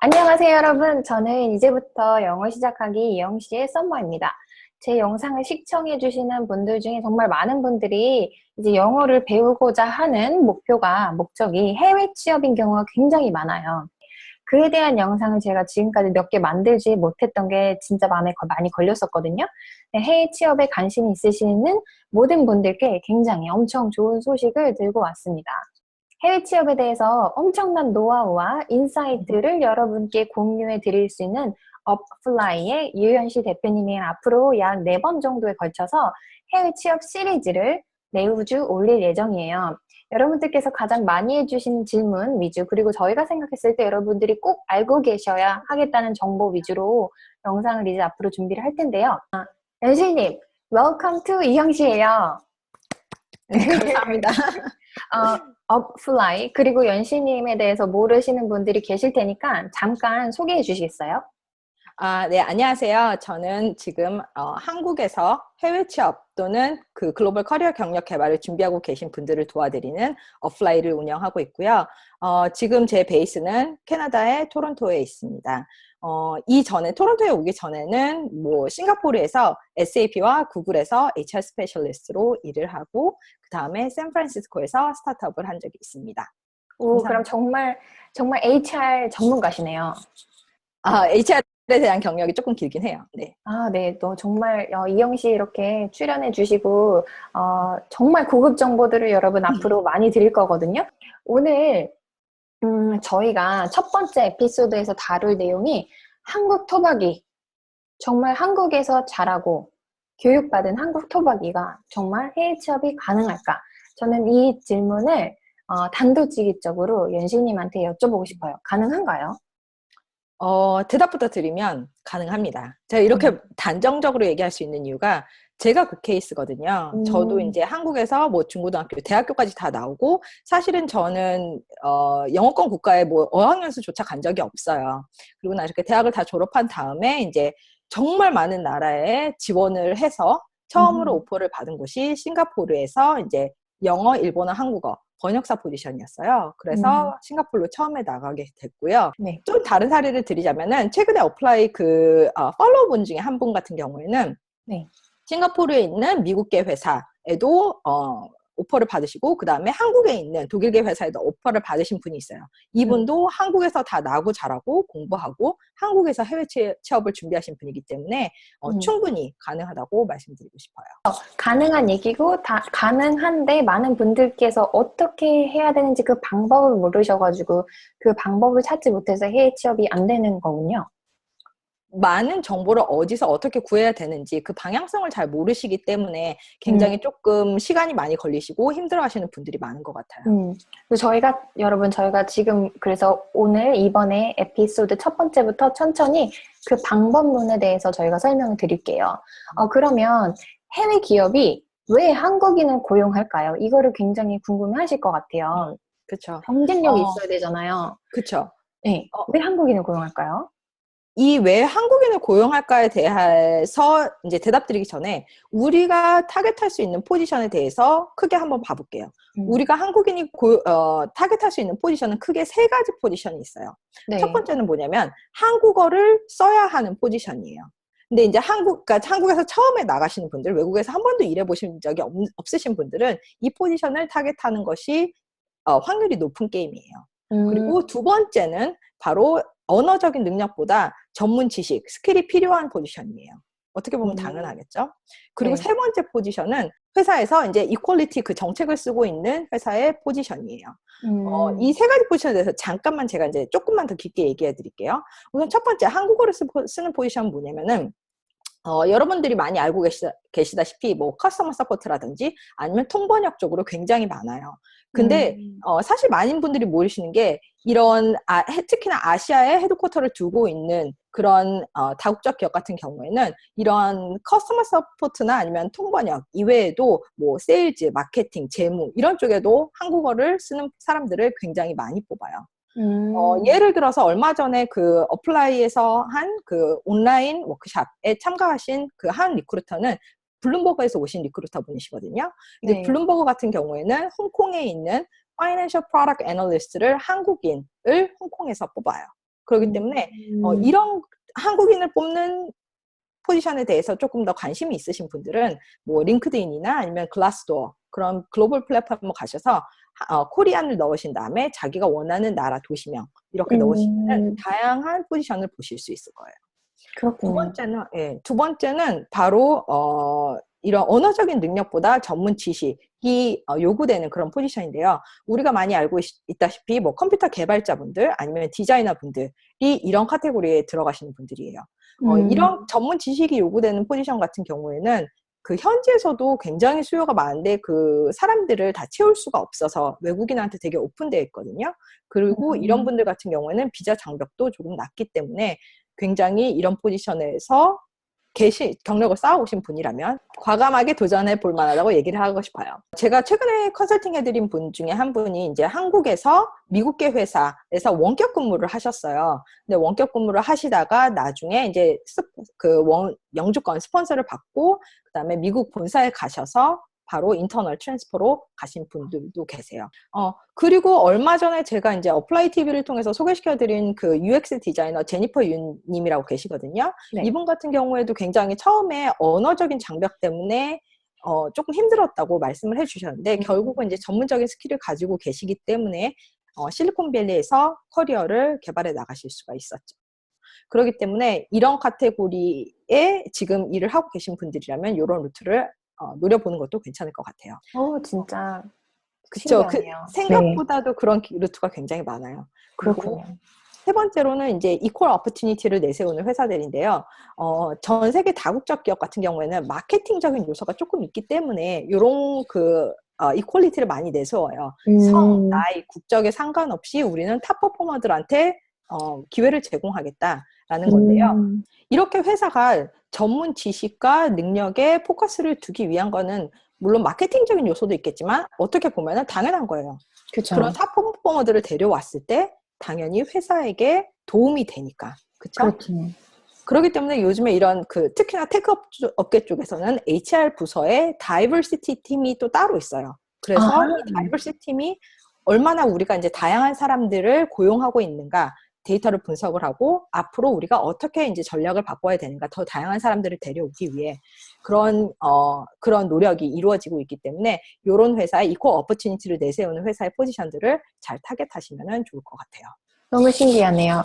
안녕하세요, 여러분. 저는 이제부터 영어 시작하기 이영씨의 썸머입니다. 제 영상을 시청해주시는 분들 중에 정말 많은 분들이 이제 영어를 배우고자 하는 목적이 해외 취업인 경우가 굉장히 많아요. 그에 대한 영상을 제가 지금까지 몇 개 만들지 못했던 게 진짜 마음에 많이 걸렸었거든요. 네, 해외 취업에 관심이 있으시는 모든 분들께 굉장히 엄청 좋은 소식을 들고 왔습니다. 해외 취업에 대해서 엄청난 노하우와 인사이트를 여러분께 공유해 드릴 수 있는 업플라이의 유현시 대표님이 앞으로 약 4번 정도에 걸쳐서 해외 취업 시리즈를 매주 올릴 예정이에요. 여러분들께서 가장 많이 해주신 질문 위주, 그리고 저희가 생각했을 때 여러분들이 꼭 알고 계셔야 하겠다는 정보 위주로 영상을 이제 앞으로 준비를 할 텐데요. 연시님, 웰컴 투 이형씨예요. 감사합니다. 업플라이, 그리고 연시님에 대해서 모르시는 분들이 계실 테니까 잠깐 소개해 주시겠어요? 네, 안녕하세요. 저는 지금 한국에서 해외 취업 또는 그 글로벌 커리어 경력 개발을 준비하고 계신 분들을 도와드리는 어플라이를 운영하고 있고요. 지금 제 베이스는 캐나다의 토론토에 있습니다. 이전에 토론토에 오기 전에는 뭐 싱가포르에서 SAP와 구글에서 HR 스페셜리스트로 일을 하고 그 다음에 샌프란시스코에서 스타트업을 한 적이 있습니다. 오, 그럼 감사합니다. 정말 HR 전문가시네요. HR에 대한 경력이 조금 길긴 해요. 네. 아, 네. 또 정말 이영 씨 이렇게 출연해 주시고 정말 고급 정보들을 여러분 앞으로 많이 드릴 거거든요. 오늘 저희가 첫 번째 에피소드에서 다룰 내용이 한국 토박이, 정말 한국에서 자라고 교육받은 한국 토박이가 정말 해외 취업이 가능할까? 저는 이 질문을 단도직입적으로 연시님한테 여쭤보고 싶어요. 가능한가요? 대답부터 드리면 가능합니다. 제가 이렇게 단정적으로 얘기할 수 있는 이유가 제가 그 케이스거든요. 저도 음, 이제 한국에서 뭐 중고등학교, 대학교까지 다 나오고 사실은 저는 영어권 국가에 뭐 어학연수조차 간 적이 없어요. 그리고 나 이렇게 대학을 다 졸업한 다음에 이제 정말 많은 나라에 지원을 해서 처음으로 음, 오퍼를 받은 곳이 싱가포르에서 이제 영어, 일본어, 한국어 번역사 포지션이었어요. 음, 그래서 싱가포르로 처음에 나가게 됐고요. 네, 좀 다른 사례를 드리자면은 최근에 어플라이 팔로우 분 중에 한 분 같은 경우에는 네. 싱가포르에 있는 미국계 회사에도 오퍼를 받으시고 그 다음에 한국에 있는 독일계 회사에도 오퍼를 받으신 분이 있어요. 음. 이분도 한국에서 다 나고 자라고 공부하고 한국에서 해외 취업을 준비하신 분이기 때문에 음. 충분히 가능하다고 말씀드리고 싶어요. 가능한 얘기고 다 가능한데 많은 분들께서 어떻게 해야 되는지 그 방법을 모르셔가지고 그 방법을 찾지 못해서 해외 취업이 안 되는 거군요. 많은 정보를 어디서 어떻게 구해야 되는지 그 방향성을 잘 모르시기 때문에 음, 굉장히 조금 시간이 많이 걸리시고 힘들어하시는 분들이 많은 것 같아요. 그래서 저희가 지금 그래서 오늘 이번에 에피소드 첫 번째부터 천천히 그 방법론에 대해서 저희가 설명을 드릴게요. 그러면 해외 기업이 왜 한국인을 고용할까요? 이거를 굉장히 궁금해 하실 것 같아요. 그렇죠. 경쟁력이 있어야 되잖아요. 그렇죠. 네. 왜 한국인을 고용할까요? 이 왜 한국인을 고용할까에 대해서 이제 대답드리기 전에 우리가 타겟할 수 있는 포지션에 대해서 크게 한번 봐볼게요. 음, 우리가 한국인이 타겟할 수 있는 포지션은 크게 3가지 포지션이 있어요. 첫 네. 번째는 뭐냐면 한국어를 써야 하는 포지션이에요. 근데 이제 그러니까 한국에서 처음에 나가시는 분들, 외국에서 한 번도 일해보신 적이 없으신 분들은 이 포지션을 타겟하는 것이 확률이 높은 게임이에요. 음, 그리고 두 번째는 바로 언어적인 능력보다 전문 지식, 스킬이 필요한 포지션이에요. 어떻게 보면 음, 당연하겠죠? 그리고 네. 세 번째 포지션은 회사에서 이제 이퀄리티 그 정책을 쓰고 있는 회사의 포지션이에요. 이 음, 3가지 포지션에 대해서 잠깐만 제가 이제 조금만 더 깊게 얘기해 드릴게요. 우선 첫 번째, 한국어를 쓰는 포지션은 뭐냐면은, 여러분들이 많이 알고 계시다시피 뭐 커스터머 서포트라든지 아니면 통번역 쪽으로 굉장히 많아요. 근데 음, 사실 많은 분들이 모르시는 게 이런 특히나 아시아에 헤드쿼터를 두고 있는 그런 다국적 기업 같은 경우에는 이런 커스터머 서포트나 아니면 통번역 이외에도 뭐 세일즈, 마케팅, 재무 이런 쪽에도 한국어를 쓰는 사람들을 굉장히 많이 뽑아요. 음, 예를 들어서 얼마 전에 그 어플라이에서 한 그 온라인 워크샵에 참가하신 그 한 리크루터는 블룸버그에서 오신 리크루터 분이시거든요. 이제 네. 블룸버그 같은 경우에는 홍콩에 있는 파이낸셜 프로덕트 애널리스트를 한국인을 홍콩에서 뽑아요. 그렇기 때문에 이런 한국인을 뽑는 포지션에 대해서 조금 더 관심이 있으신 분들은 뭐 링크드인이나 아니면 글라스도어 그런 글로벌 플랫폼을 가셔서 코리안을 넣으신 다음에 자기가 원하는 나라 도시명 이렇게 넣으시면 다양한 포지션을 보실 수 있을 거예요. 그렇군요. 두 번째는 바로 이런 언어적인 능력보다 전문 지식이 요구되는 그런 포지션인데요. 우리가 많이 알고 있다시피 뭐 컴퓨터 개발자분들 아니면 디자이너분들이 이런 카테고리에 들어가시는 분들이에요. 이런 전문 지식이 요구되는 포지션 같은 경우에는 그 현지에서도 굉장히 수요가 많은데 그 사람들을 다 채울 수가 없어서 외국인한테 되게 오픈되어 있거든요. 그리고 이런 분들 같은 경우에는 비자 장벽도 조금 낮기 때문에 굉장히 이런 포지션에서 경력을 쌓아오신 분이라면 과감하게 도전해 볼 만하다고 얘기를 하고 싶어요. 제가 최근에 컨설팅 해드린 분 중에 한 분이 이제 한국에서 미국계 회사에서 원격 근무를 하셨어요. 근데 원격 근무를 하시다가 나중에 이제 영주권 스폰서를 받고 그다음에 미국 본사에 가셔서 바로 인터널 트랜스퍼로 가신 분들도 계세요. 그리고 얼마 전에 제가 이제 어플라이 TV를 통해서 소개시켜드린 그 UX 디자이너 제니퍼 윤 님이라고 계시거든요. 네. 이분 같은 경우에도 굉장히 처음에 언어적인 장벽 때문에 조금 힘들었다고 말씀을 해주셨는데 결국은 이제 전문적인 스킬을 가지고 계시기 때문에 실리콘밸리에서 커리어를 개발해 나가실 수가 있었죠. 그렇기 때문에 이런 카테고리에 지금 일을 하고 계신 분들이라면 이런 루트를 노려보는 것도 괜찮을 것 같아요. 진짜 그쵸. 신기하네요. 생각보다도 그런 루트가 굉장히 많아요. 그리고 그렇군요. 세 번째로는 이제 이퀄 어퍼튜니티를 내세우는 회사들인데요. 전 세계 다국적 기업 같은 경우에는 마케팅적인 요소가 조금 있기 때문에 이런 이퀄리티를 많이 내세워요. 성, 나이, 국적에 상관없이 우리는 탑 퍼포머들한테 기회를 제공하겠다라는 건데요. 이렇게 회사가 전문 지식과 능력에 포커스를 두기 위한 거는 물론 마케팅적인 요소도 있겠지만 어떻게 보면 당연한 거예요. 그쵸. 그런 탑 퍼포머들을 데려왔을 때 당연히 회사에게 도움이 되니까. 그렇죠? 그렇죠. 그렇기 때문에 요즘에 이런 특히나 테크 업계 쪽에서는 HR 부서에 다이버시티 팀이 또 따로 있어요. 그래서 이 다이버시티 팀이 얼마나 우리가 이제 다양한 사람들을 고용하고 있는가 데이터를 분석을 하고 앞으로 우리가 어떻게 이제 전략을 바꿔야 되는가 더 다양한 사람들을 데려오기 위해 그런 노력이 이루어지고 있기 때문에 이런 회사의 이퀄 어퍼튜니티를 내세우는 회사의 포지션들을 잘 타겟하시면 좋을 것 같아요. 너무 신기하네요.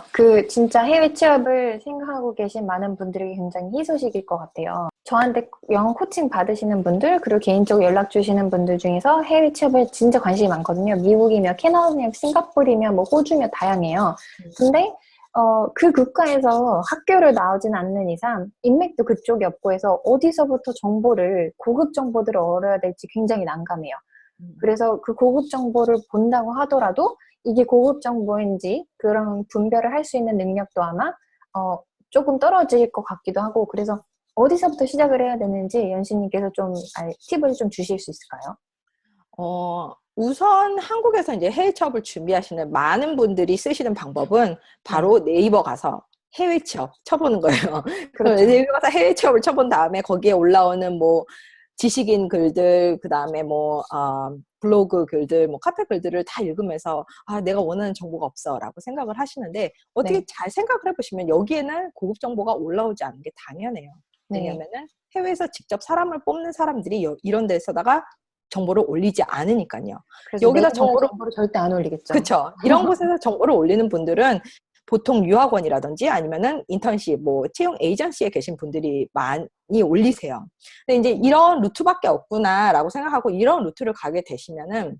진짜 해외 취업을 생각하고 계신 많은 분들이 굉장히 희소식일 것 같아요. 저한테 영어 코칭 받으시는 분들, 그리고 개인적으로 연락 주시는 분들 중에서 해외 취업에 진짜 관심이 많거든요. 미국이며 캐나다며 싱가포르이며 뭐 호주며 다양해요. 근데 그 국가에서 학교를 나오진 않는 이상 인맥도 그쪽이 없고 해서 어디서부터 고급 정보들을 얻어야 될지 굉장히 난감해요. 그래서 그 고급 정보를 본다고 하더라도 이게 고급 정보인지 그런 분별을 할 수 있는 능력도 아마 조금 떨어질 것 같기도 하고 그래서 어디서부터 시작을 해야 되는지 연신님께서 좀 팁을 좀 주실 수 있을까요? 우선 한국에서 이제 해외 취업을 준비하시는 많은 분들이 쓰시는 방법은 바로 네이버 가서 해외 취업 쳐보는 거예요. 그렇죠. 네이버 가서 해외 취업을 쳐본 다음에 거기에 올라오는 뭐 지식인 글들, 그 다음에 뭐 블로그 글들, 뭐 카페 글들을 다 읽으면서 내가 원하는 정보가 없어라고 생각을 하시는데 어떻게 잘 생각을 해보시면 여기에는 고급 정보가 올라오지 않는 게 당연해요. 왜냐면은 해외에서 직접 사람을 뽑는 사람들이 이런 데서다가 정보를 올리지 않으니까요. 여기다 정보를 절대 안 올리겠죠. 그렇죠. 이런 곳에서 정보를 올리는 분들은 보통 유학원이라든지 아니면은 인턴십, 뭐 채용 에이전시에 계신 분들이 많이 올리세요. 근데 이제 이런 루트밖에 없구나라고 생각하고 이런 루트를 가게 되시면은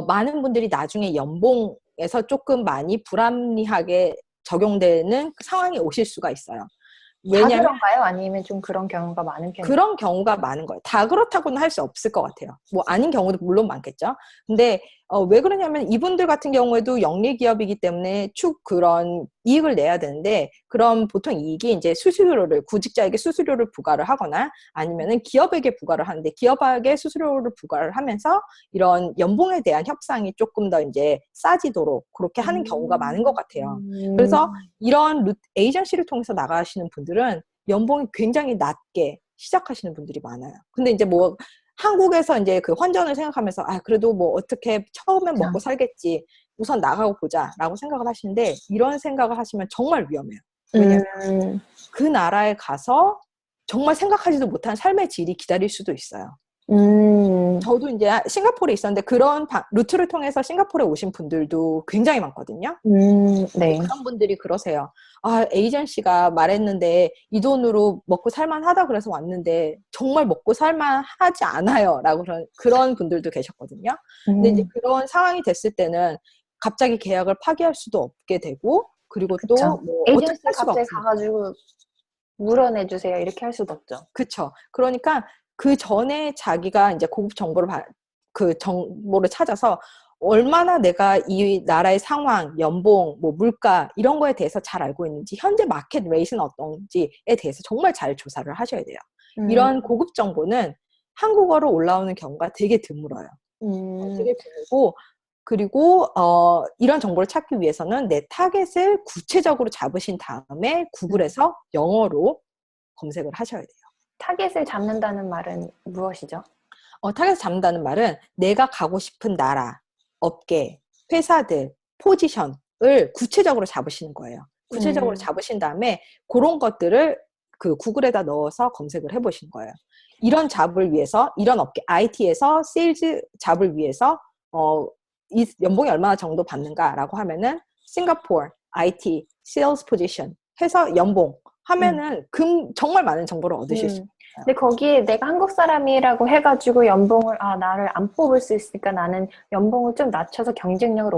많은 분들이 나중에 연봉에서 조금 많이 불합리하게 적용되는 상황이 오실 수가 있어요. 다 그런가요? 아니면 좀 그런 경우가 많은 편이에요? 그런 경우가 많은 거예요. 다 그렇다고는 할 수 없을 것 같아요. 뭐 아닌 경우도 물론 많겠죠. 근데 왜 그러냐면 이분들 같은 경우에도 영리 기업이기 때문에 그런 이익을 내야 되는데 그럼 보통 이익이 이제 구직자에게 수수료를 부과를 하거나 아니면은 기업에게 부과를 하는데 기업에게 수수료를 부과를 하면서 이런 연봉에 대한 협상이 조금 더 이제 싸지도록 그렇게 하는 경우가 많은 것 같아요. 그래서 이런 에이전시를 통해서 나가시는 분들은 연봉이 굉장히 낮게 시작하시는 분들이 많아요. 근데 이제 뭐 한국에서 이제 그 환전을 생각하면서 그래도 뭐 어떻게 처음엔 먹고 살겠지. 우선 나가고 보자라고 생각을 하시는데 이런 생각을 하시면 정말 위험해요. 왜냐면 그 나라에 가서 정말 생각하지도 못한 삶의 질이 기다릴 수도 있어요. 저도 이제 싱가포르에 있었는데 그런 루트를 통해서 싱가포르에 오신 분들도 굉장히 많거든요. 네. 그런 분들이 그러세요. 아, 에이전시가 말했는데 이 돈으로 먹고 살만하다 그래서 왔는데 정말 먹고 살만하지 않아요. 라고 그런 분들도 계셨거든요. 근데 이제 그런 상황이 됐을 때는 갑자기 계약을 파기할 수도 없게 되고 그리고 또 그쵸. 뭐 어떻게 에이전시 할 수가 갑자기 없습니다. 가가지고 물어내주세요. 이렇게 할 수도 없죠. 그쵸. 그러니까 그 전에 자기가 이제 고급 정보를 그 정보를 찾아서 얼마나 내가 이 나라의 상황, 연봉, 뭐 물가 이런 거에 대해서 잘 알고 있는지, 현재 마켓 레이트는 어떤지에 대해서 정말 잘 조사를 하셔야 돼요. 이런 고급 정보는 한국어로 올라오는 경우가 되게 드물어요. 되게 드물고 그리고 이런 정보를 찾기 위해서는 내 타겟을 구체적으로 잡으신 다음에 구글에서 영어로 검색을 하셔야 돼요. 타겟을 잡는다는 말은 무엇이죠? 타겟을 잡는다는 말은 내가 가고 싶은 나라, 업계, 회사들, 포지션을 구체적으로 잡으시는 거예요. 구체적으로 잡으신 다음에 그런 것들을 그 구글에다 넣어서 검색을 해보시는 거예요. 이런 잡을 위해서, 이런 업계, IT에서 세일즈 잡을 위해서 이 연봉이 얼마나 정도 받는가라고 하면은 싱가포르, IT, 세일즈 포지션 해서 연봉 하면은 정말 많은 정보를 얻으실 수 있어요. 근데 거기에 내가 한국 사람이라고 해가지고 연봉을 나를 안 뽑을 수 있으니까 나는 연봉을 좀 낮춰서 경쟁력을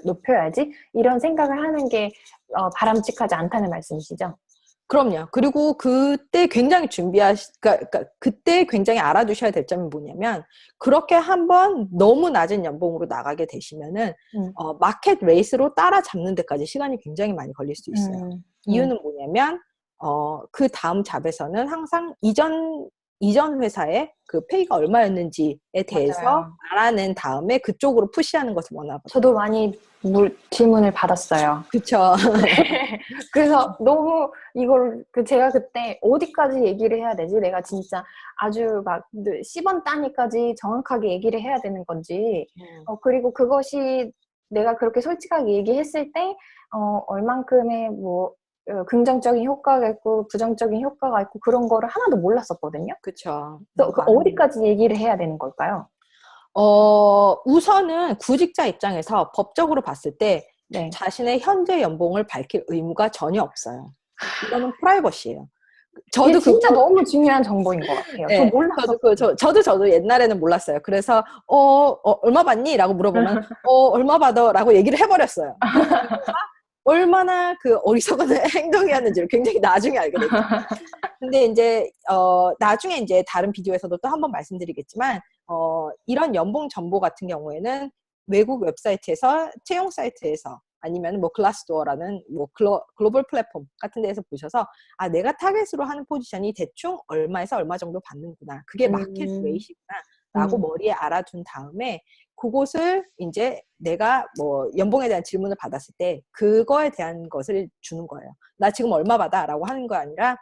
높여야지 이런 생각을 하는 게 바람직하지 않다는 말씀이시죠? 그럼요. 그리고 그때 굉장히 그러니까 그때 굉장히 알아두셔야 될 점이 뭐냐면 그렇게 한번 너무 낮은 연봉으로 나가게 되시면은 마켓 레이스로 따라잡는 데까지 시간이 굉장히 많이 걸릴 수 있어요. 이유는 뭐냐면 그 다음 잡에서는 항상 이전 회사의 그 페이가 얼마였는지에 대해서 맞아요. 알아낸 다음에 그쪽으로 푸시하는 것을 원하거든요. 저도 많이 질문을 받았어요. 그쵸. 그래서 너무 제가 그때 어디까지 얘기를 해야 되지? 내가 진짜 아주 막 10원 단위까지 정확하게 얘기를 해야 되는 건지, 그리고 그것이 내가 그렇게 솔직하게 얘기했을 때, 얼만큼의 뭐, 긍정적인 효과가 있고, 부정적인 효과가 있고, 그런 거를 하나도 몰랐었거든요. 그쵸. 그래서 어디까지 얘기를 해야 되는 걸까요? 우선은 구직자 입장에서 법적으로 봤을 때 네. 자신의 현재 연봉을 밝힐 의무가 전혀 없어요. 이거는 프라이버시예요. 이게 진짜 너무 중요한 정보인 것 같아요. 네, 저 몰랐었어요. 저도 옛날에는 몰랐어요. 그래서 얼마 받니? 라고 물어보면 얼마 받아? 라고 얘기를 해버렸어요. 얼마나 그 어리석은 행동이었는지를 굉장히 나중에 알게 됐죠. 근데 이제 나중에 이제 다른 비디오에서도 또 한 번 말씀드리겠지만 이런 연봉 정보 같은 경우에는 외국 웹사이트에서 채용 사이트에서 아니면 뭐 글라스도어라는 뭐 글로벌 플랫폼 같은 데에서 보셔서 내가 타겟으로 하는 포지션이 대충 얼마에서 얼마 정도 받는구나. 그게 마켓 레이트구나. 라고 머리에 알아둔 다음에 그곳을 이제 내가 뭐 연봉에 대한 질문을 받았을 때 그거에 대한 것을 주는 거예요. 나 지금 얼마 받아? 라고 하는 거 아니라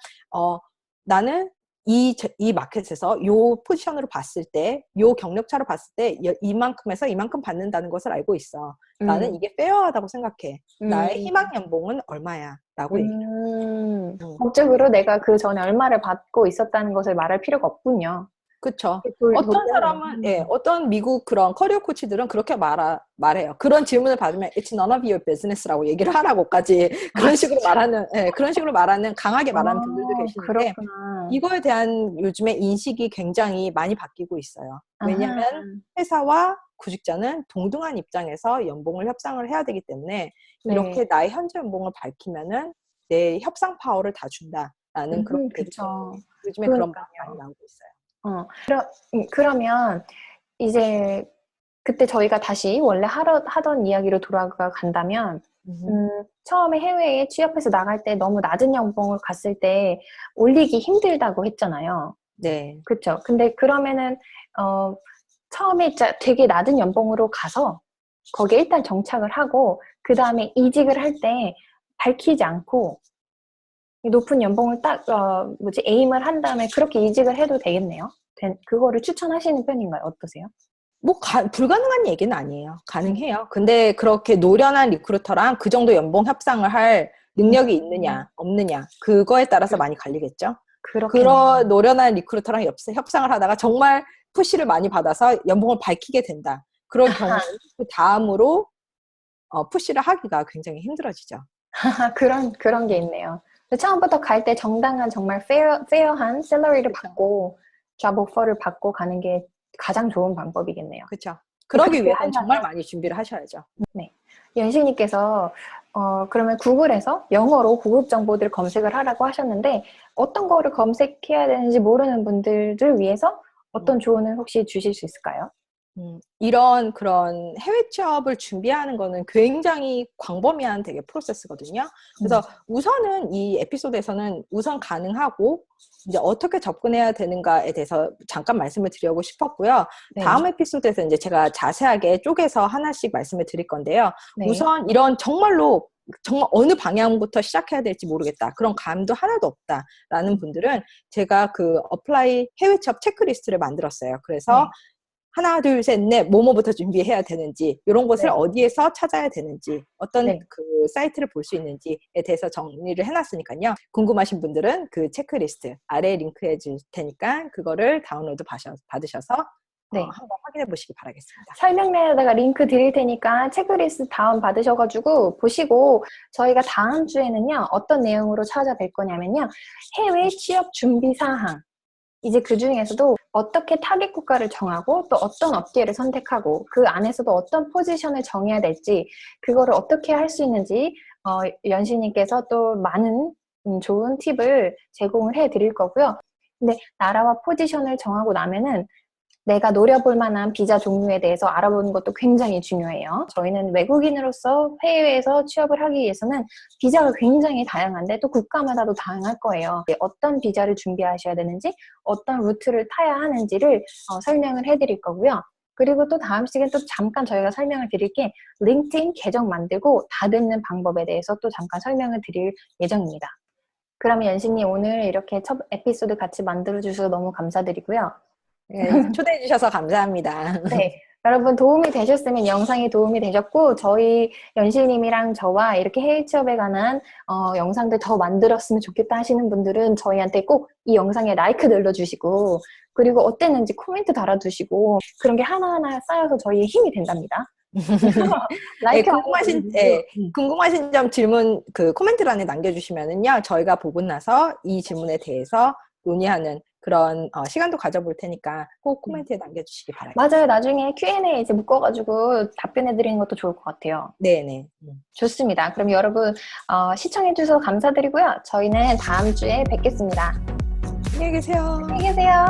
나는 이 마켓에서 요 포지션으로 봤을 때, 요 경력차로 봤을 때 이만큼에서 이만큼 받는다는 것을 알고 있어. 나는 이게 페어하다고 생각해. 나의 희망 연봉은 얼마야? 라고 얘기해요. 법적으로 내가 그 전에 얼마를 받고 있었다는 것을 말할 필요가 없군요. 그쵸. 어떤 사람은, 어떤 미국 그런 커리어 코치들은 그렇게 말해요. 그런 질문을 받으면 it's none of your business라고 얘기를 하라고까지 그런 식으로 말하는 강하게 말하는 분들도 계시는데 그렇구나. 이거에 대한 요즘에 인식이 굉장히 많이 바뀌고 있어요. 왜냐하면 회사와 구직자는 동등한 입장에서 연봉을 협상을 해야 되기 때문에 이렇게 나의 현재 연봉을 밝히면은 내 협상 파워를 다 준다라는 그런 그쵸. 요즘에 그런 말이 많이 나오고 있어요. 그러면 이제 그때 저희가 다시 원래 하던 이야기로 돌아가 간다면 처음에 해외에 취업해서 나갈 때 너무 낮은 연봉을 갔을 때 올리기 힘들다고 했잖아요. 네. 그렇죠. 근데 그러면은 처음에 되게 낮은 연봉으로 가서 거기에 일단 정착을 하고 그 다음에 이직을 할 때 밝히지 않고 높은 연봉을 딱 에임을 한 다음에 그렇게 이직을 해도 되겠네요. 그거를 추천하시는 편인가요? 어떠세요? 뭐 불가능한 얘기는 아니에요. 가능해요. 근데 그렇게 노련한 리크루터랑 그 정도 연봉 협상을 할 능력이 있느냐 없느냐 그거에 따라서 많이 갈리겠죠. 그렇겠네요. 그런 노련한 리크루터랑 협상을 하다가 정말 푸시를 많이 받아서 연봉을 밝히게 된다. 그럴 경우에 그 다음으로 푸시를 하기가 굉장히 힘들어지죠. 그런 게 있네요. 처음부터 갈 때 정당한 정말 페어한 샐러리를 그쵸. 받고 잡 오퍼를 받고 가는 게 가장 좋은 방법이겠네요. 그렇죠. 그러기 그렇게 위해서는 정말 하려면 많이 준비를 하셔야죠. 네. 연식님께서 그러면 구글에서 영어로 고급 정보들 검색을 하라고 하셨는데 어떤 거를 검색해야 되는지 모르는 분들을 위해서 어떤 조언을 혹시 주실 수 있을까요? 이런 그런 해외 취업을 준비하는 거는 굉장히 광범위한 되게 프로세스거든요. 그래서 우선은 이 에피소드에서는 우선 가능하고 이제 어떻게 접근해야 되는가에 대해서 잠깐 말씀을 드리고 싶었고요. 네. 다음 에피소드에서 이제 제가 자세하게 쪼개서 하나씩 말씀을 드릴 건데요. 네. 우선 이런 정말 어느 방향부터 시작해야 될지 모르겠다. 그런 감도 하나도 없다라는 분들은 제가 그 어플라이 해외 취업 체크리스트를 만들었어요. 그래서 네. 하나, 둘, 셋, 넷, 뭐뭐부터 준비해야 되는지, 이런 것을 네. 어디에서 찾아야 되는지, 어떤 네. 그 사이트를 볼 수 있는지에 대해서 정리를 해놨으니까요. 궁금하신 분들은 그 체크리스트 아래에 링크해 줄 테니까 그거를 다운로드 받으셔서 네. 한번 확인해 보시기 바라겠습니다. 설명란에다가 링크 드릴 테니까 체크리스트 다운 받으셔가지고 보시고 저희가 다음 주에는요 어떤 내용으로 찾아뵐 거냐면요 해외 취업 준비 사항 이제 그 중에서도 어떻게 타겟 국가를 정하고 또 어떤 업계를 선택하고 그 안에서도 어떤 포지션을 정해야 될지 그거를 어떻게 할 수 있는지 연시님께서 또 많은 좋은 팁을 제공을 해 드릴 거고요. 근데 나라와 포지션을 정하고 나면은 내가 노려볼 만한 비자 종류에 대해서 알아보는 것도 굉장히 중요해요. 저희는 외국인으로서 해외에서 취업을 하기 위해서는 비자가 굉장히 다양한데 또 국가마다도 다양할 거예요. 어떤 비자를 준비하셔야 되는지 어떤 루트를 타야 하는지를 설명을 해드릴 거고요. 그리고 또 다음 시간에 또 잠깐 저희가 설명을 드릴 게 링크드인 계정 만들고 다듬는 방법에 대해서 또 잠깐 설명을 드릴 예정입니다. 그러면 연신님 오늘 이렇게 첫 에피소드 같이 만들어주셔서 너무 감사드리고요. 네, 초대해 주셔서 감사합니다. 네, 여러분 도움이 되셨으면 영상이 도움이 되셨고 저희 연실님이랑 저와 이렇게 해외 취업에 관한 영상들 더 만들었으면 좋겠다 하시는 분들은 저희한테 꼭 이 영상에 라이크 눌러주시고 그리고 어땠는지 코멘트 달아주시고 그런 게 하나하나 쌓여서 저희의 힘이 된답니다. 네, 라이크 많이 눌러주시고 궁금하신 점 질문 그 코멘트란에 남겨주시면은요 저희가 보고 나서 이 질문에 대해서 논의하는 그런 시간도 가져볼 테니까 꼭 코멘트에 남겨주시기 바랍니다. 맞아요. 나중에 Q&A 이제 묶어가지고 답변해드리는 것도 좋을 것 같아요. 네네. 좋습니다. 그럼 여러분 시청해주셔서 감사드리고요. 저희는 다음 주에 뵙겠습니다. 안녕히 계세요. 안녕히 계세요.